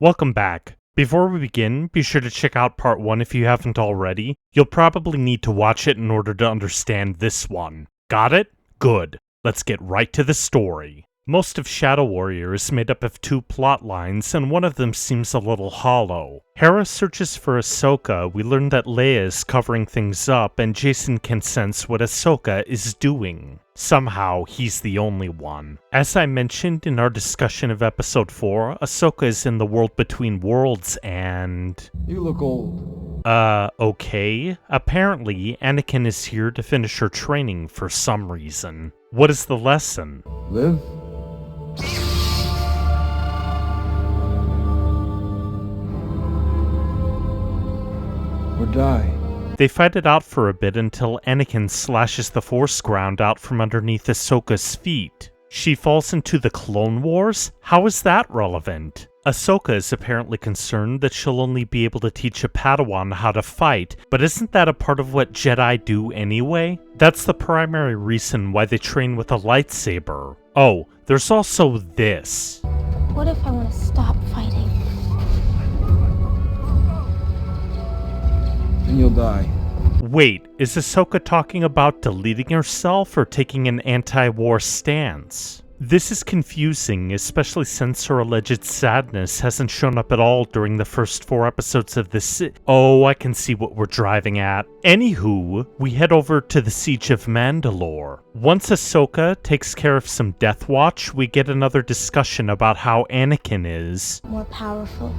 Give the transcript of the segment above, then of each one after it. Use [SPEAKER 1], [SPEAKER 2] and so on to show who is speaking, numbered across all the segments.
[SPEAKER 1] Welcome back. Before we begin, be sure to check out part 1 if you haven't already. You'll probably need to watch it in order to understand this one. Got it? Good. Let's get right to the story. Most of Shadow Warrior is made up of 2 plot lines, and one of them seems a little hollow. Hera searches for Ahsoka, we learn that Leia is covering things up, and Jason can sense what Ahsoka is doing. Somehow, he's the only one. As I mentioned in our discussion of Episode 4, Ahsoka is in the world between worlds and...
[SPEAKER 2] You look old.
[SPEAKER 1] Okay. Apparently, Anakin is here to finish her training for some reason. What is the lesson?
[SPEAKER 2] Live? Or die?
[SPEAKER 1] They fight it out for a bit until Anakin slashes the Force ground out from underneath Ahsoka's feet. She falls into the Clone Wars? How is that relevant? Ahsoka is apparently concerned that she'll only be able to teach a Padawan how to fight, but isn't that a part of what Jedi do anyway? That's the primary reason why they train with a lightsaber. Oh, there's also this.
[SPEAKER 3] What if I want to stop fighting?
[SPEAKER 2] Then you'll die.
[SPEAKER 1] Wait, is Ahsoka talking about deleting herself or taking an anti-war stance? This is confusing, especially since her alleged sadness hasn't shown up at all during the first 4 episodes of this Oh, I can see what we're driving at. Anywho, we head over to the Siege of Mandalore. Once Ahsoka takes care of some Death Watch, we get another discussion about how Anakin is
[SPEAKER 3] More powerful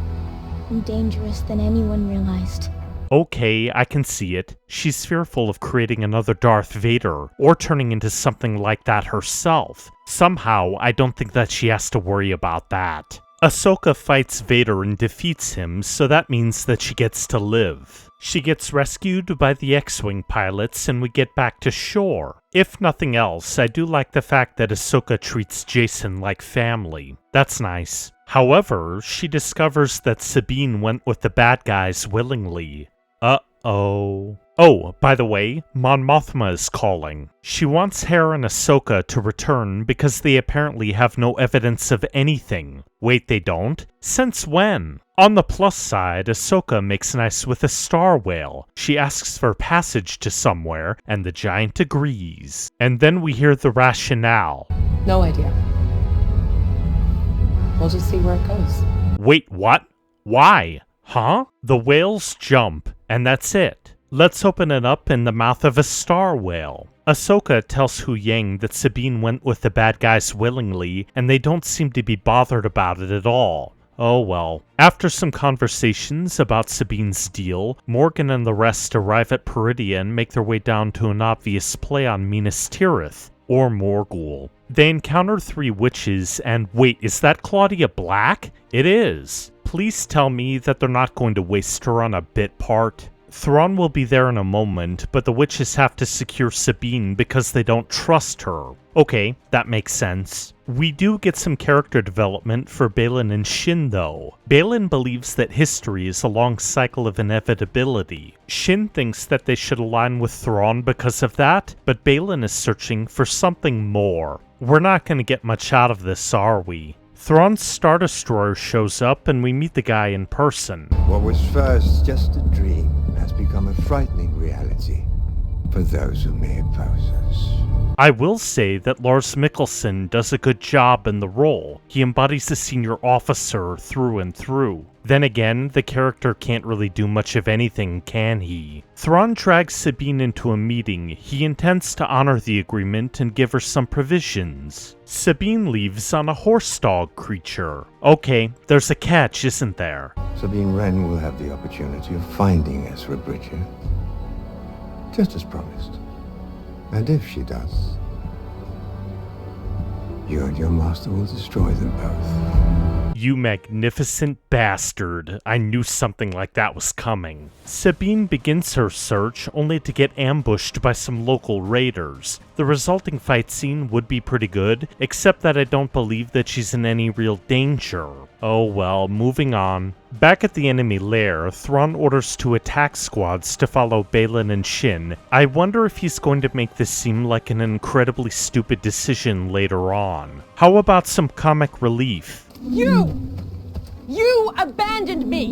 [SPEAKER 3] and dangerous than anyone realized.
[SPEAKER 1] Okay, I can see it. She's fearful of creating another Darth Vader, or turning into something like that herself. Somehow, I don't think that she has to worry about that. Ahsoka fights Vader and defeats him, so that means that she gets to live. She gets rescued by the X-Wing pilots, and we get back to shore. If nothing else, I do like the fact that Ahsoka treats Jason like family. That's nice. However, she discovers that Sabine went with the bad guys willingly. Uh-oh. Oh, by the way, Mon Mothma is calling. She wants Hera and Ahsoka to return because they apparently have no evidence of anything. Wait, they don't? Since when? On the plus side, Ahsoka makes nice with a star whale. She asks for passage to somewhere, and the giant agrees. And then we hear the rationale.
[SPEAKER 4] No idea. We'll just see where it goes.
[SPEAKER 1] Wait, what? Why? Huh? The whales jump, and that's it. Let's open it up in the mouth of a star whale. Ahsoka tells Hu Yang that Sabine went with the bad guys willingly, and they don't seem to be bothered about it at all. Oh well. After some conversations about Sabine's deal, Morgan and the rest arrive at Peridia and make their way down to an obvious play on Minas Tirith, or Morgul. They encounter 3 witches, and wait, is that Claudia Black? It is. Please tell me that they're not going to waste her on a bit part. Thrawn will be there in a moment, but the witches have to secure Sabine because they don't trust her. Okay, that makes sense. We do get some character development for Baylan and Shin though. Baylan believes that history is a long cycle of inevitability. Shin thinks that they should align with Thrawn because of that, but Baylan is searching for something more. We're not going to get much out of this, are we? Thrawn's Star Destroyer shows up and we meet the guy in person.
[SPEAKER 5] What was first just a dream has become a frightening reality for those who may oppose us.
[SPEAKER 1] I will say that Lars Mikkelsen does a good job in the role. He embodies a senior officer through and through. Then again, the character can't really do much of anything, can he? Thrawn drags Sabine into a meeting. He intends to honor the agreement and give her some provisions. Sabine leaves on a horse dog creature. Okay, there's a catch, isn't there?
[SPEAKER 5] Sabine Wren will have the opportunity of finding Ezra Bridger, just as promised. And if she does, you and your master will destroy them both.
[SPEAKER 1] You magnificent bastard. I knew something like that was coming. Sabine begins her search, only to get ambushed by some local raiders. The resulting fight scene would be pretty good, except that I don't believe that she's in any real danger. Oh well, moving on. Back at the enemy lair, Thrawn orders 2 attack squads to follow Baylan and Shin. I wonder if he's going to make this seem like an incredibly stupid decision later on. How about some comic relief?
[SPEAKER 4] You! You abandoned me!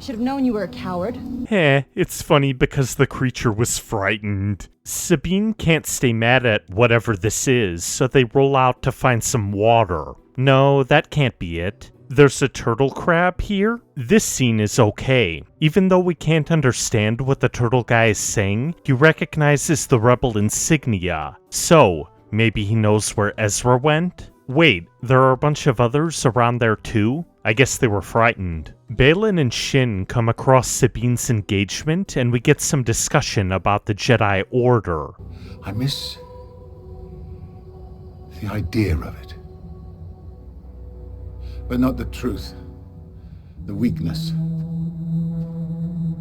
[SPEAKER 4] Should have known you were a coward.
[SPEAKER 1] It's funny because the creature was frightened. Sabine can't stay mad at whatever this is, so they roll out to find some water. No, that can't be it. There's a turtle crab here? This scene is okay. Even though we can't understand what the turtle guy is saying, he recognizes the rebel insignia. So, maybe he knows where Ezra went? Wait, there are a bunch of others around there too? I guess they were frightened. Baylan and Shin come across Sabine's engagement, and we get some discussion about the Jedi Order.
[SPEAKER 6] I miss the idea of it. But not the truth. The weakness.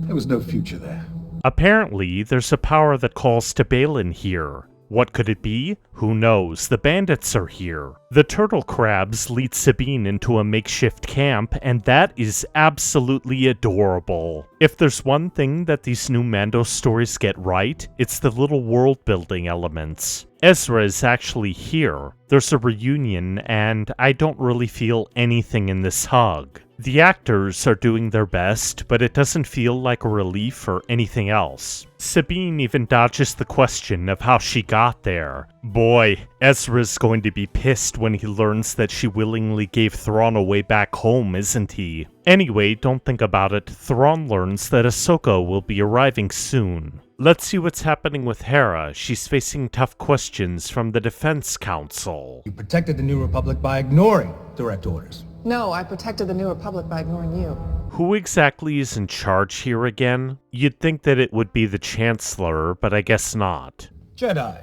[SPEAKER 6] There was no future there.
[SPEAKER 1] Apparently, there's a power that calls to Baylan here. What could it be? Who knows? The bandits are here. The turtle crabs lead Sabine into a makeshift camp, and that is absolutely adorable. If there's one thing that these new Mando stories get right, it's the little world-building elements. Ezra is actually here. There's a reunion, and I don't really feel anything in this hug. The actors are doing their best, but it doesn't feel like a relief or anything else. Sabine even dodges the question of how she got there. Boy, Ezra's going to be pissed when he learns that she willingly gave Thrawn away back home, isn't he? Anyway, don't think about it. Thrawn learns that Ahsoka will be arriving soon. Let's see what's happening with Hera. She's facing tough questions from the Defense Council.
[SPEAKER 7] You protected the New Republic by ignoring direct orders.
[SPEAKER 4] No, I protected the New Republic by ignoring you.
[SPEAKER 1] Who exactly is in charge here again? You'd think that it would be the Chancellor, but I guess not.
[SPEAKER 7] Jedi.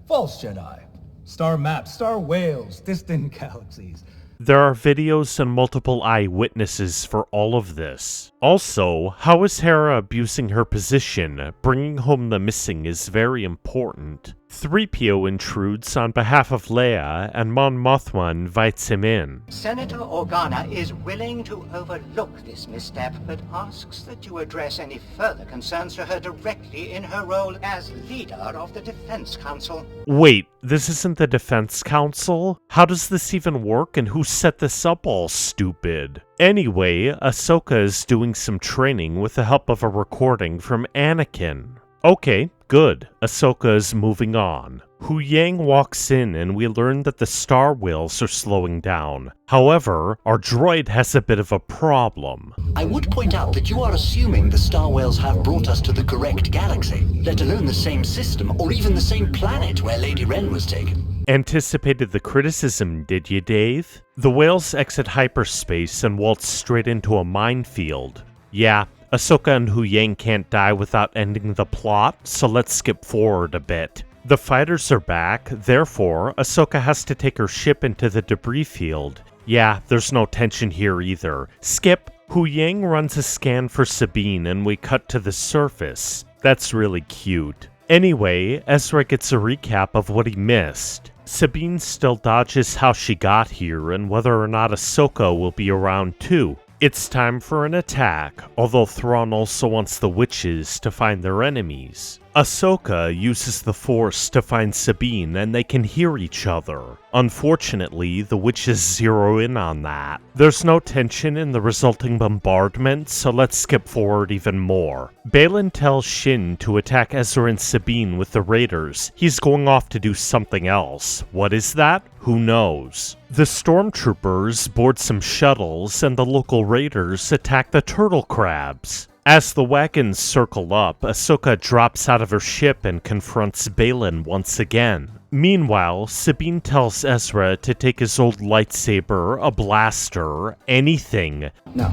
[SPEAKER 7] False Jedi. Star maps, star whales, distant galaxies.
[SPEAKER 1] There are videos and multiple eyewitnesses for all of this. Also, how is Hera abusing her position? Bringing home the missing is very important. 3PO intrudes on behalf of Leia, and Mon Mothma invites him in.
[SPEAKER 8] Senator Organa is willing to overlook this misstep, but asks that you address any further concerns to her directly in her role as leader of the Defense Council.
[SPEAKER 1] Wait, this isn't the Defense Council? How does this even work, and who set this up all stupid? Anyway, Ahsoka is doing some training with the help of a recording from Anakin. Okay, good. Ahsoka is moving on. Hu Yang walks in and we learn that the star whales are slowing down. However, our droid has a bit of a problem.
[SPEAKER 9] I would point out that you are assuming the star whales have brought us to the correct galaxy, let alone the same system or even the same planet where Lady Wren was taken.
[SPEAKER 1] Anticipated the criticism, did you, Dave? The whales exit hyperspace and waltz straight into a minefield. Yeah, Ahsoka and Hu Yang can't die without ending the plot, so let's skip forward a bit. The fighters are back, therefore, Ahsoka has to take her ship into the debris field. Yeah, there's no tension here either. Skip. Hu Yang runs a scan for Sabine and we cut to the surface. That's really cute. Anyway, Ezra gets a recap of what he missed. Sabine still dodges how she got here and whether or not Ahsoka will be around too. It's time for an attack, although Thrawn also wants the witches to find their enemies. Ahsoka uses the Force to find Sabine and they can hear each other. Unfortunately, the witches zero in on that. There's no tension in the resulting bombardment, so let's skip forward even more. Baylan tells Shin to attack Ezra and Sabine with the raiders. He's going off to do something else. What is that? Who knows? The stormtroopers board some shuttles and the local raiders attack the turtle crabs. As the wagons circle up, Ahsoka drops out of her ship and confronts Baylan once again. Meanwhile, Sabine tells Ezra to take his old lightsaber, a blaster, anything.
[SPEAKER 10] No.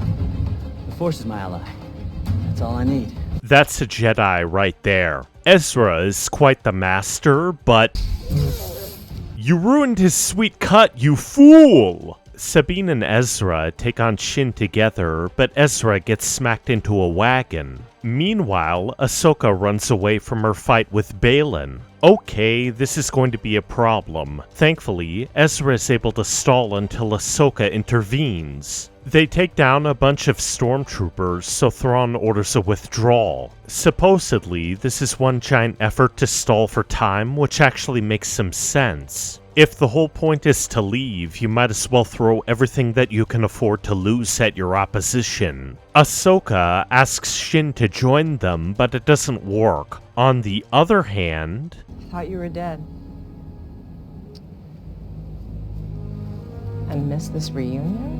[SPEAKER 10] The Force is my ally. That's all I need.
[SPEAKER 1] That's a Jedi right there. Ezra is quite the master, but... You ruined his sweet cut, you fool! Sabine and Ezra take on Shin together, but Ezra gets smacked into a wagon. Meanwhile, Ahsoka runs away from her fight with Baylan. Okay, this is going to be a problem. Thankfully, Ezra is able to stall until Ahsoka intervenes. They take down a bunch of stormtroopers, so Thrawn orders a withdrawal. Supposedly, this is one giant effort to stall for time, which actually makes some sense. If the whole point is to leave, you might as well throw everything that you can afford to lose at your opposition. Ahsoka asks Shin to join them, but it doesn't work. On the other hand...
[SPEAKER 4] Thought you were dead. And missed this reunion?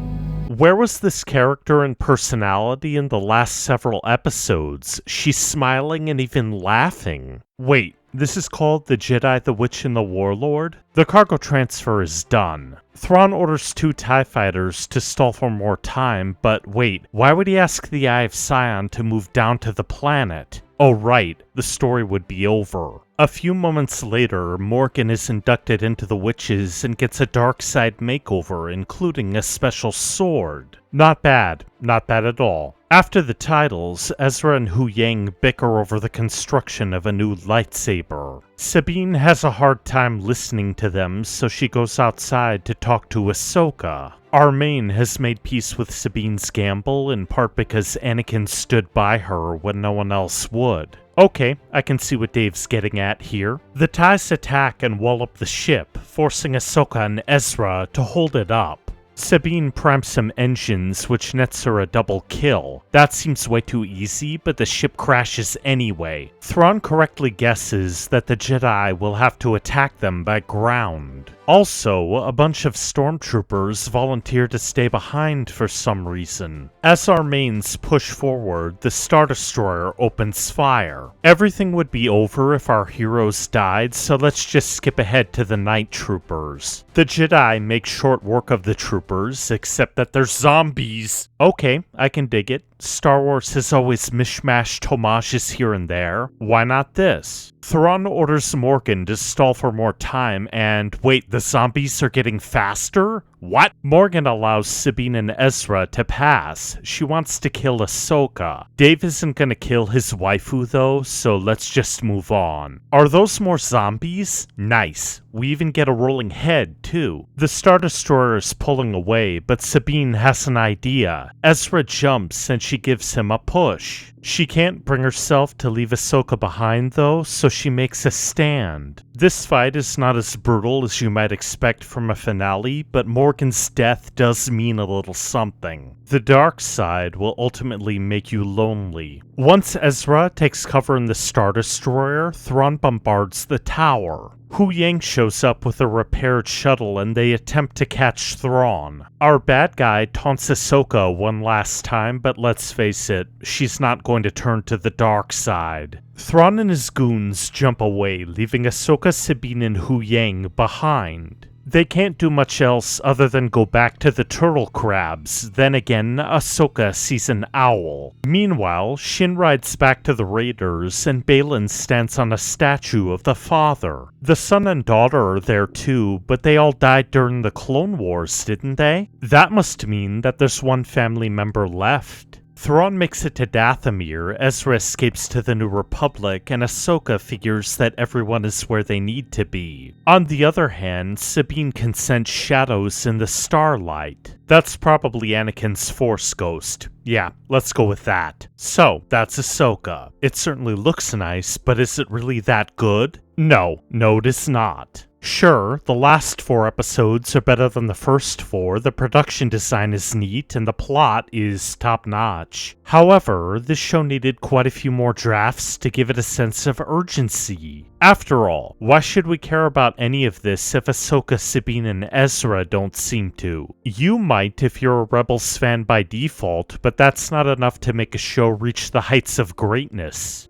[SPEAKER 1] Where was this character and personality in the last several episodes? She's smiling and even laughing. Wait, this is called The Jedi, the Witch, and the Warlord? The cargo transfer is done. Thrawn orders 2 TIE fighters to stall for more time, but wait, why would he ask the Eye of Sion to move down to the planet? Oh right, the story would be over. A few moments later, Morgan is inducted into the Witches and gets a dark side makeover, including a special sword. Not bad at all. After the titles, Ezra and Hu Yang bicker over the construction of a new lightsaber. Sabine has a hard time listening to them, so she goes outside to talk to Ahsoka. Armaine has made peace with Sabine's gamble, in part because Anakin stood by her when no one else would. Okay, I can see what Dave's getting at here. The TIEs attack and wall up the ship, forcing Ahsoka and Ezra to hold it up. Sabine primes some engines, which nets her a double kill. That seems way too easy, but the ship crashes anyway. Thrawn correctly guesses that the Jedi will have to attack them by ground. Also, a bunch of stormtroopers volunteer to stay behind for some reason. As our mains push forward, the Star Destroyer opens fire. Everything would be over if our heroes died, so let's just skip ahead to the Night Troopers. The Jedi make short work of the troopers, except that they're zombies. Okay, I can dig it. Star Wars has always mishmashed homages here and there. Why not this? Thrawn orders Morgan to stall for more time, and wait, the zombies are getting faster? What? Morgan allows Sabine and Ezra to pass. She wants to kill Ahsoka. Dave isn't gonna kill his waifu though, so let's just move on. Are those more zombies? Nice. We even get a rolling head, too. The Star Destroyer is pulling away, but Sabine has an idea. Ezra jumps and she gives him a push. She can't bring herself to leave Ahsoka behind though, so she makes a stand. This fight is not as brutal as you might expect from a finale, but Morgan's death does mean a little something. The dark side will ultimately make you lonely. Once Ezra takes cover in the Star Destroyer, Thrawn bombards the tower. Hu Yang shows up with a repaired shuttle and they attempt to catch Thrawn. Our bad guy taunts Ahsoka one last time, but let's face it, she's not going to turn to the dark side. Thrawn and his goons jump away, leaving Ahsoka, Sabine, and Hu Yang behind. They can't do much else other than go back to the turtle crabs. Then again, Ahsoka sees an owl. Meanwhile, Shin rides back to the raiders, and Baylan stands on a statue of the father. The son and daughter are there too, but they all died during the Clone Wars, didn't they? That must mean that there's one family member left. Thrawn makes it to Dathomir, Ezra escapes to the New Republic, and Ahsoka figures that everyone is where they need to be. On the other hand, Sabine can sense shadows in the starlight. That's probably Anakin's Force ghost. Yeah, let's go with that. So, that's Ahsoka. It certainly looks nice, but is it really that good? No, it is not. Sure, the last 4 episodes are better than the first 4, the production design is neat, and the plot is top-notch. However, this show needed quite a few more drafts to give it a sense of urgency. After all, why should we care about any of this if Ahsoka, Sabine, and Ezra don't seem to? You might if you're a Rebels fan by default, but that's not enough to make a show reach the heights of greatness.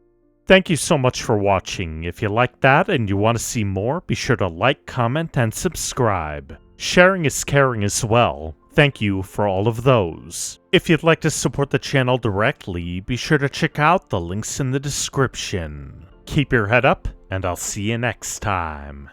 [SPEAKER 1] Thank you so much for watching. If you like that and you want to see more, be sure to like, comment, and subscribe. Sharing is caring as well. Thank you for all of those. If you'd like to support the channel directly, be sure to check out the links in the description. Keep your head up, and I'll see you next time.